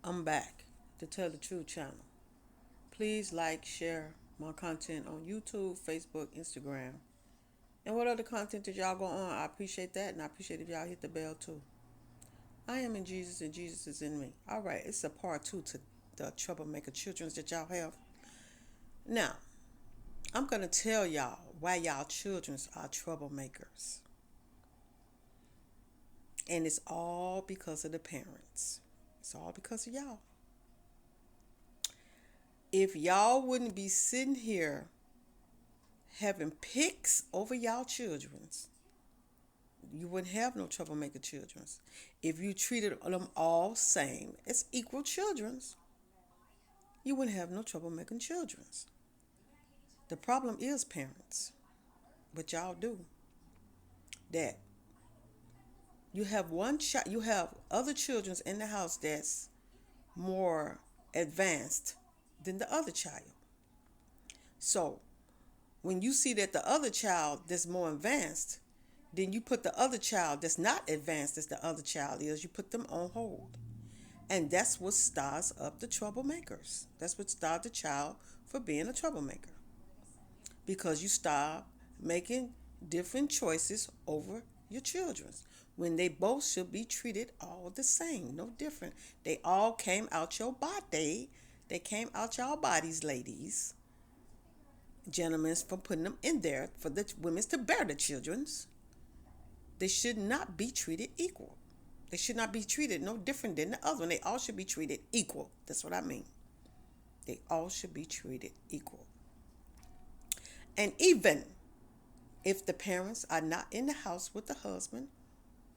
I'm back to Tell the Truth channel. Please like, share my content on YouTube, Facebook, Instagram, and what other content that y'all go on. I appreciate that, and I appreciate if y'all hit the bell too. I am in Jesus, and Jesus is in me. All right, it's a part two to the troublemaker childrens that y'all have. Now, I'm gonna tell y'all why y'all childrens are troublemakers, and it's all because of the parents. It's all because of y'all. If y'all wouldn't be sitting here having picks over y'all children's, you wouldn't have no troublemaker children's. If you treated them all same as equal children's, you wouldn't have no troublemaking children's. The problem is parents, what y'all do. That you have one child, you have other children's in the house that's more advanced than the other child. So when you see that the other child that's more advanced, then you put the other child that's not advanced as the other child is, you put them on hold. And that's what starts up the troublemakers. That's what starts the child for being a troublemaker. Because you start making different choices over your children's when they both should be treated all the same, no different. They all came out your body. They came out your bodies, ladies, gentlemen, for putting them in there for the women to bear the children's. They should not be treated equal. They should not be treated no different than the other one. They all should be treated equal. That's what I mean. They all should be treated equal. And even if the parents are not in the house with the husband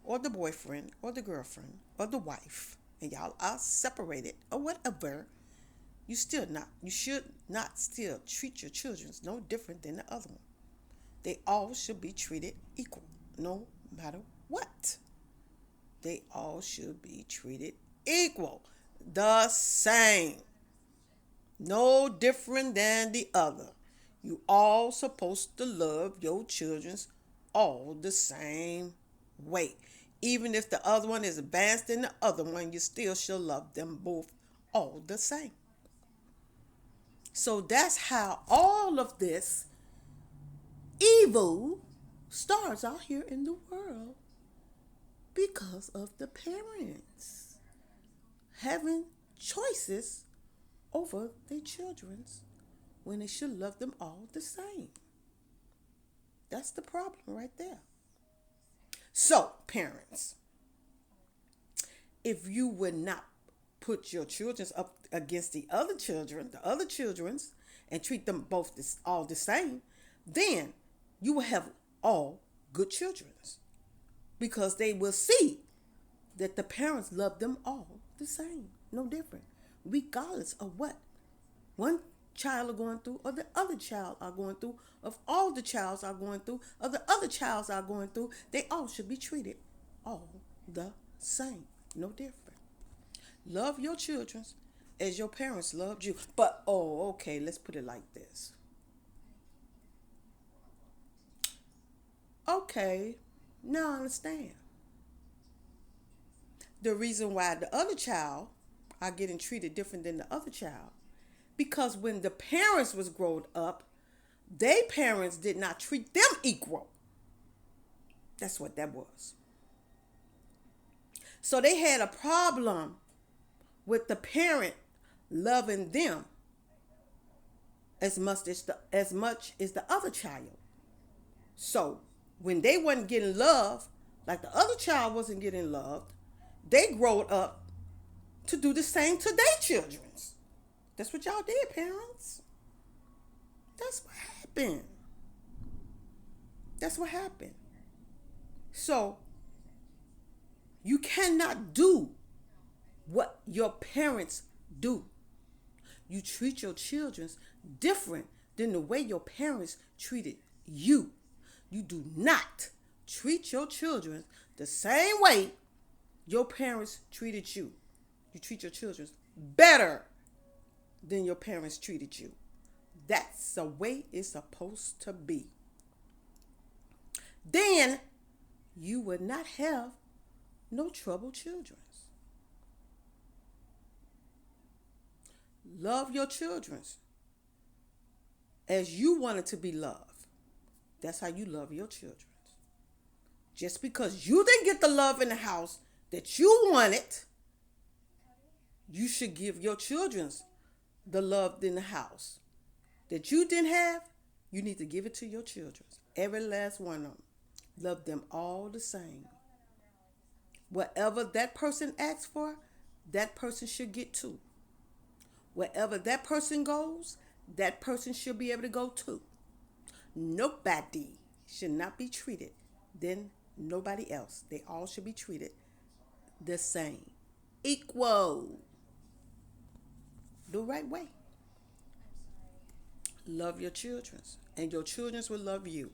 or the boyfriend or the girlfriend or the wife, and y'all are separated or whatever, you should not still treat your children no different than the other one. They all should be treated equal, no matter what. They all should be treated equal, the same, no different than the other. You all supposed to love your children's all the same way. Even if the other one is advanced than the other one, you still should love them both all the same. So that's how all of this evil starts out here in the world because of the parents having choices over their children's when they should love them all the same. That's the problem right there. So, parents, if you would not put your children up against the other children's, and treat them both all the same, then you will have all good children's because they will see that the parents love them all the same, no different, regardless of what one child are going through or the other child are going through, of all the childs are going through, or the other childs are going through. They all should be treated all the same, no different. Love your children as your parents loved you. But, oh, okay, let's put it like this. Okay, now I understand. The reason why the other child are getting treated different than the other child. Because when the parents was growing up, their parents did not treat them equal. That's what that was. So they had a problem with the parent loving them as much as the other child. So when they wasn't getting love, like the other child wasn't getting loved, they growed up to do the same to their children. That's what y'all did, parents. That's what happened. That's what happened. So you cannot do what your parents do. You treat your children different than the way your parents treated you. You do not treat your children the same way your parents treated you. You treat your children better than your parents treated you. That's the way it's supposed to be. Then you would not have no troubled children. Love your children as you wanted to be loved. That's how you love your children. Just because you didn't get the love in the house that you wanted, you should give your children the love in the house that you didn't have. You need to give it to your children. Every last one of them. Love them all the same. Whatever that person asks for, that person should get to. Wherever that person goes, that person should be able to go to. Nobody should not be treated than nobody else. They all should be treated the same. Equal. The right way. Love your children, and your children will love you.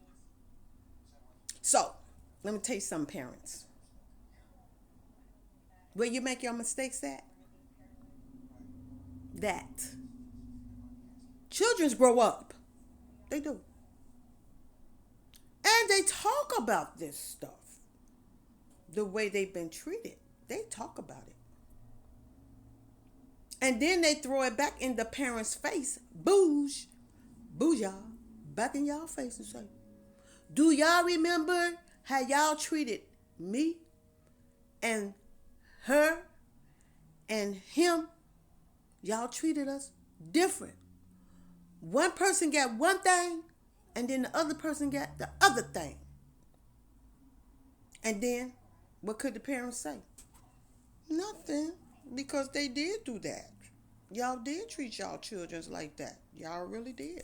So, let me tell you something, parents. Where you make your mistakes at? That. Children grow up. They do. And they talk about this stuff. The way they've been treated. They talk about it. And then they throw it back in the parents' face. Boosh. Booyah. Back in y'all face and say, do y'all remember how y'all treated me and her and him? Y'all treated us different. One person got one thing, and then the other person got the other thing. And then, what could the parents say? Nothing, because they did do that. Y'all did treat y'all children like that. Y'all really did.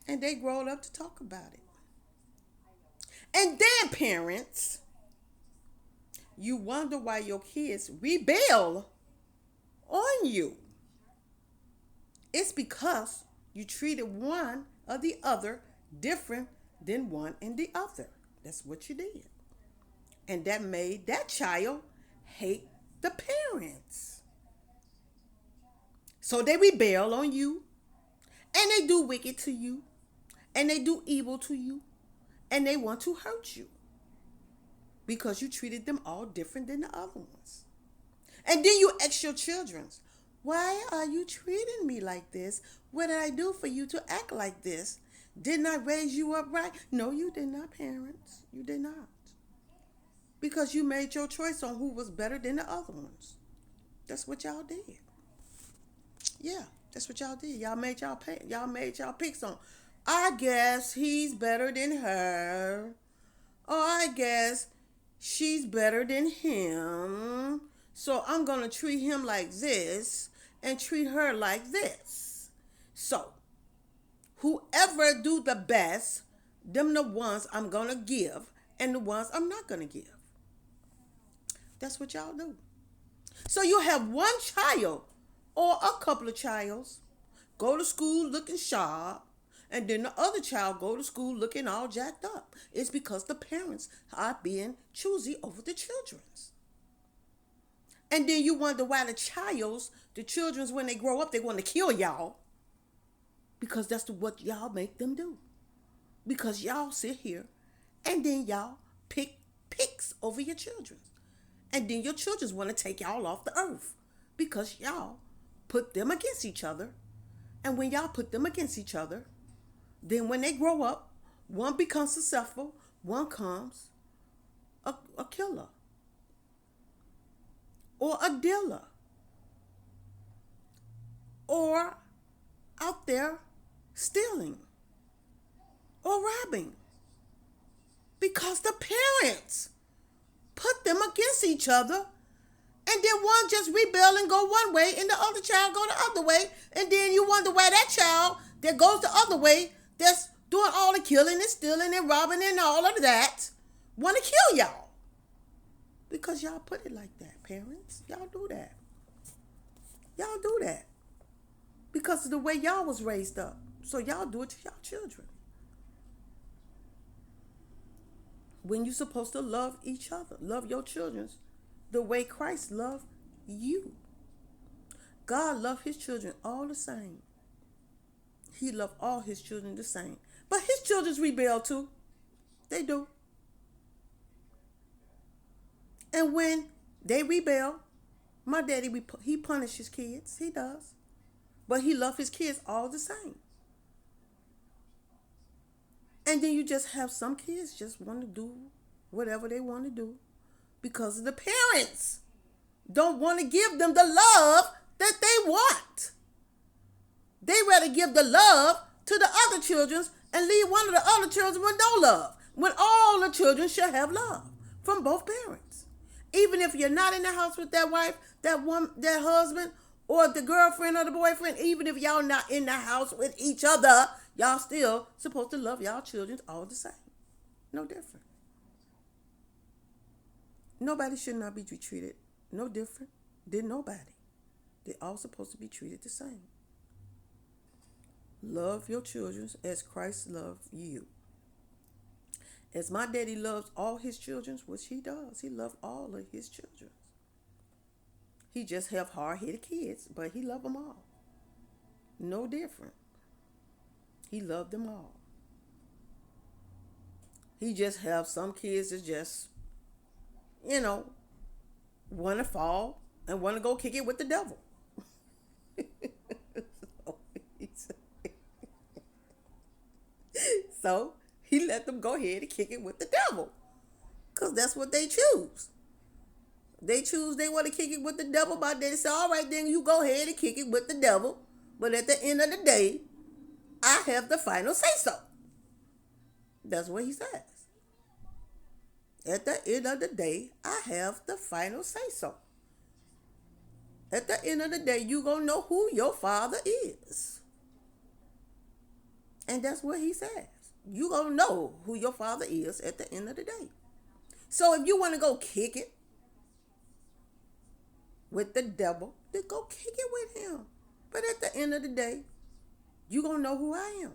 And they growed up to talk about it. And then, parents, you wonder why your kids rebel on you. It's because you treated one or the other different than one and the other. That's what you did. And that made that child hate the parents. So they rebel on you, and they do wicked to you, and they do evil to you, and they want to hurt you because you treated them all different than the other ones. And then you ask your children, why are you treating me like this? What did I do for you to act like this? Didn't I raise you up right? No, you did not, parents. You did not. Because you made your choice on who was better than the other ones. That's what y'all did. Yeah, that's what y'all did. Y'all made y'all picks on. I guess he's better than her. Or I guess she's better than him. So I'm going to treat him like this and treat her like this. So whoever do the best, them the ones I'm going to give and the ones I'm not going to give. That's what y'all do. So you have one child or a couple of childs go to school looking sharp, and then the other child go to school looking all jacked up. It's because the parents are being choosy over the children's. And then you wonder why the children's, when they grow up, they want to kill y'all. Because that's what y'all make them do. Because y'all sit here and then y'all pick picks over your children. And then your children want to take y'all off the earth. Because y'all put them against each other. And when y'all put them against each other, then when they grow up, one becomes successful, one comes a killer. Or a dealer. Or out there stealing. Or robbing. Because the parents put them against each other. And then one just rebel and go one way, and the other child go the other way. And then you wonder why that child that goes the other way, that's doing all the killing and stealing and robbing and all of that, want to kill y'all. Because y'all put it like that, parents. Y'all do that. Y'all do that. Because of the way y'all was raised up. So y'all do it to y'all children. When you're supposed to love each other, love your children the way Christ loved you. God loved his children all the same. He loved all his children the same. But his children rebel too. They do. And when they rebel, my daddy, he punishes kids. He does. but he loved his kids all the same. And then you just have some kids just want to do whatever they want to do because of the parents don't want to give them the love that they want. They rather give the love to the other children and leave one of the other children with no love, when all the children should have love from both parents. Even if you're not in the house with that wife, that husband, or the girlfriend or the boyfriend, even if y'all not in the house with each other, y'all still supposed to love y'all children all the same. No different. Nobody should not be treated no different than nobody. They're all supposed to be treated the same. Love your children as Christ loved you. As my daddy loves all his children, which he does, he loves all of his children. He just have hard-headed kids, but he loved them all. No different. He loved them all. He just have some kids that just, want to fall and want to go kick it with the devil. So he let them go ahead and kick it with the devil, because that's what they choose. They choose they want to kick it with the devil. My daddy said, all right, then you go ahead and kick it with the devil. But at the end of the day, I have the final say-so. That's what he says. At the end of the day, I have the final say-so. At the end of the day, you going to know who your father is. And that's what he says. You going to know who your father is at the end of the day. So if you want to go kick it with the devil, then go kick it with him. But at the end of the day, you going to know who I am.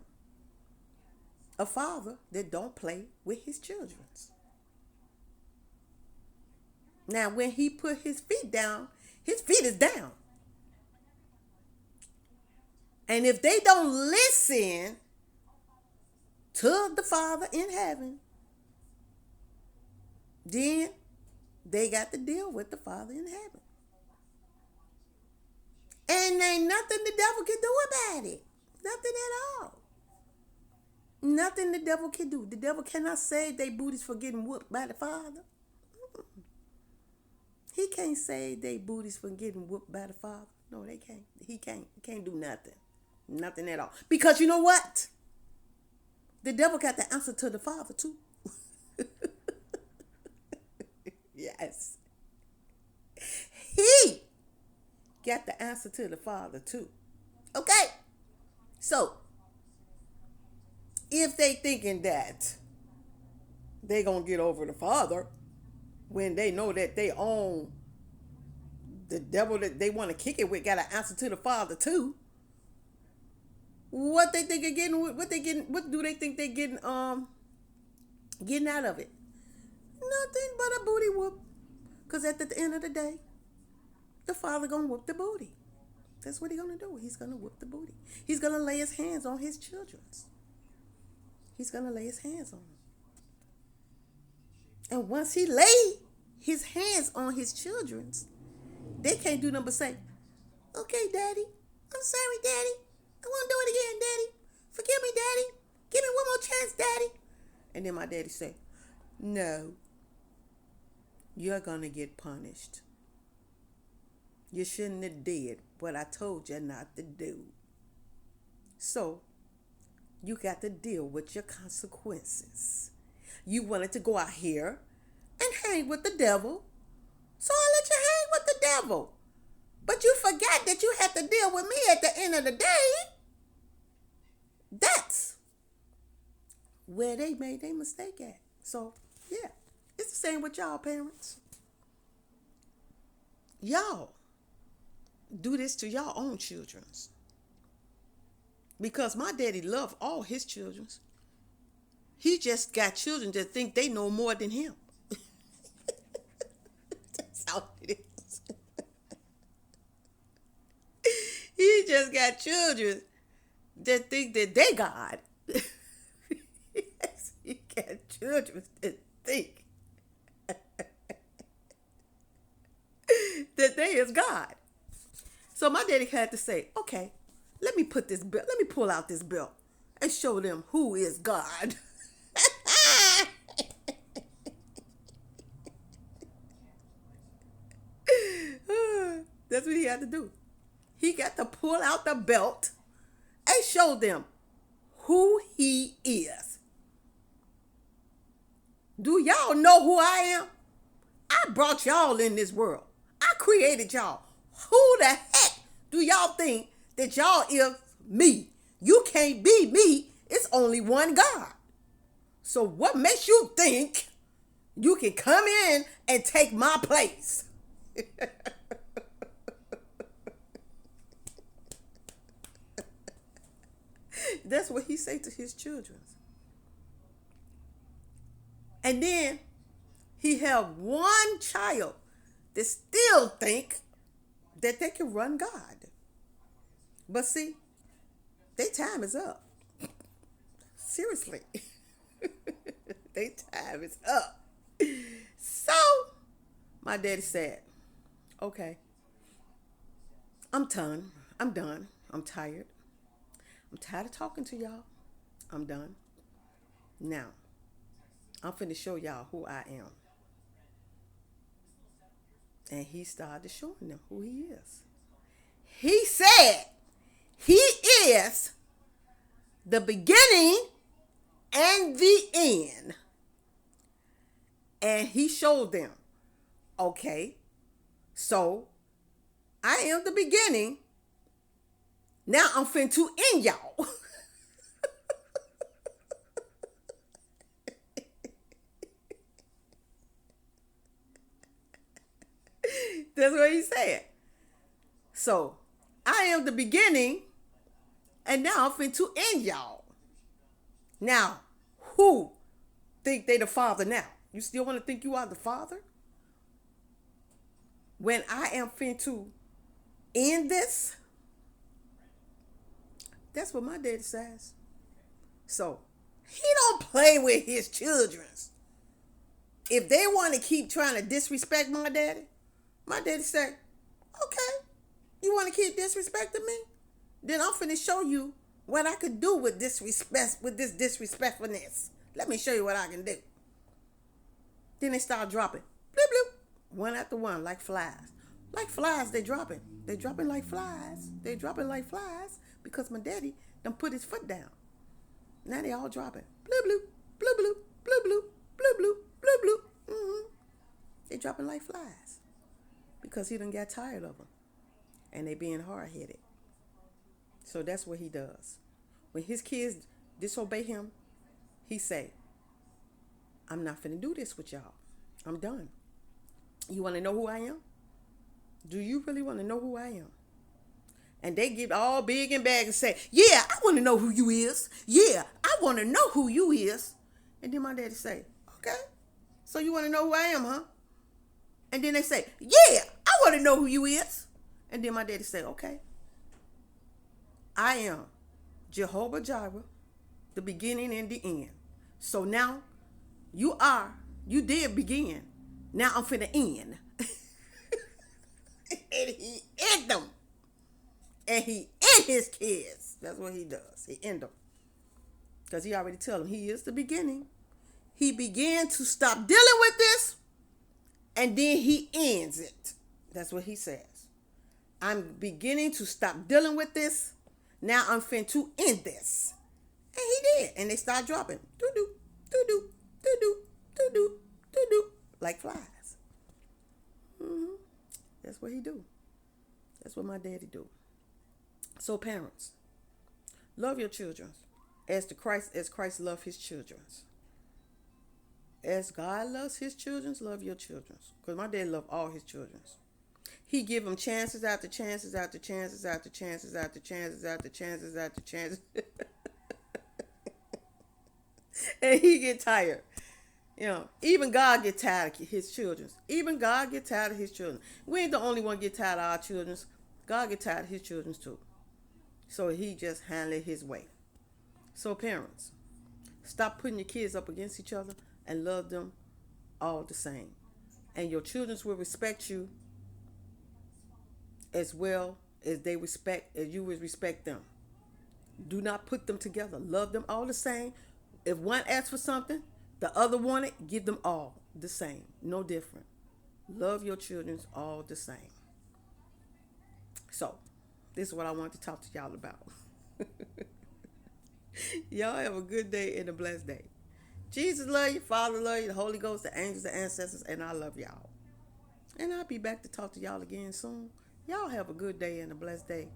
A father that don't play with his children. Now, when he put his feet down, his feet is down. And if they don't listen to the Father in heaven, then they got to deal with the Father in heaven. And ain't nothing the devil can do about it. Nothing at all. Nothing the devil can do. The devil cannot save their booties for getting whooped by the Father. He can't save their booties from getting whooped by the Father. No, they can't. He can't do nothing. Nothing at all. Because you know what? The devil got the answer to the Father too. Yes. He got the answer to the Father too. Okay? So, if they thinking that they going to get over the Father when they know that they own the devil that they want to kick it with got an answer to the Father too, what they think they're getting, what do they think they're getting out of it? Nothing but a booty whoop. Because at the end of the day, the Father gonna whoop the booty. That's what he's gonna do. He's gonna whoop the booty. He's gonna lay his hands on his children. He's gonna lay his hands on them. And once he lay his hands on his children, they can't do nothing but say, okay, Daddy, I'm sorry, Daddy. I won't do it again, Daddy. Forgive me, Daddy. Give me one more chance, Daddy. And then my daddy say, no, you're going to get punished. You shouldn't have did what I told you not to do. So, you got to deal with your consequences. You wanted to go out here and hang with the devil, so I let you hang with the devil. But you forgot that you had to deal with me at the end of the day. That's where they made their mistake at. So, yeah, it's the same with y'all parents. Y'all do this to y'all own children. Because my daddy loved all his children. He just got children that think they know more than him. That's how it is. He just got children that think that they God. Yes, he got children that think that they is God. So my daddy had to say, okay, Let me put this belt. Let me pull out this belt and show them who is God. That's what he had to do. He got to pull out the belt and show them who he is. Do y'all know who I am? I brought y'all in this world. I created y'all. Who the heck do y'all think that y'all is me? You can't be me. It's only one God. So what makes you think you can come in and take my place? That's what he said to his children. And then he had one child that still think that they can run God. But see, their time is up. Seriously. Their time is up. So, my daddy said, okay, I'm done. I'm done. I'm tired. I'm tired of talking to y'all. I'm done. Now, I'm finna show y'all who I am. And he started showing them who he is. He said he is the beginning and the end. And he showed them, okay, so I am the beginning. Now I'm finna to end y'all. That's what he said. So I am the beginning, and now I'm finna to end y'all. Now, who think they the father now? You still want to think you are the father? When I am finna to end this, that's what my daddy says. So he don't play with his children. If they want to keep trying to disrespect my daddy said, okay, you want to keep disrespecting me? Then I'm finna show you what I could do with disrespect, with this disrespectfulness. Let me show you what I can do. Then they start dropping. Bloop, bloop. One after one, like flies. Like flies, they dropping. They dropping like flies. They dropping like flies because my daddy done put his foot down. Now they all dropping. Bloop, bloop, bloop, bloop, bloop, bloop, bloop, bloop, bloop, bloop. Mm-hmm. They dropping like flies because he done got tired of them. And they being hard-headed. So that's what he does. When his kids disobey him, he say, I'm not finna do this with y'all. I'm done. You want to know who I am? Do you really want to know who I am? And they get all big and bad and say, yeah, I want to know who you is. Yeah, I want to know who you is. And then my daddy say, okay, so you want to know who I am, huh? And then they say, yeah, I want to know who you is. And then my daddy say, okay, I am Jehovah Jireh, the beginning and the end. So now you did begin. Now I'm finna end. And he end them. And he end his kids. That's what he does. He end them. Because he already tell them he is the beginning. He began to stop dealing with this. And then he ends it. That's what he says. I'm beginning to stop dealing with this. Now I'm finna to end this. And he did. And they start dropping. Doo-doo, doo-doo, doo-doo, doo-doo, doo-doo. Like flies. Mm-hmm. That's what he do. That's what my daddy do. So parents, love your children as Christ loved his children. As God loves his children, love your children. Because my dad loved all his children. He give them chances after chances after chances after chances after chances after chances after chances. And he get tired. You know, even God get tired of his children. Even God get tired of his children. We ain't the only one get tired of our children. God get tired of his children too. So he just handle it his way. So parents, stop putting your kids up against each other and love them all the same. And your children will respect you as well as they respect, as you would respect them. Do not put them together. Love them all the same. If one asks for something, the other want it, give them all the same. No different. Love your children all the same. So, this is what I want to talk to y'all about. Y'all have a good day and a blessed day. Jesus love you, Father love you, the Holy Ghost, the angels, the ancestors, and I love y'all. And I'll be back to talk to y'all again soon. Y'all have a good day and a blessed day.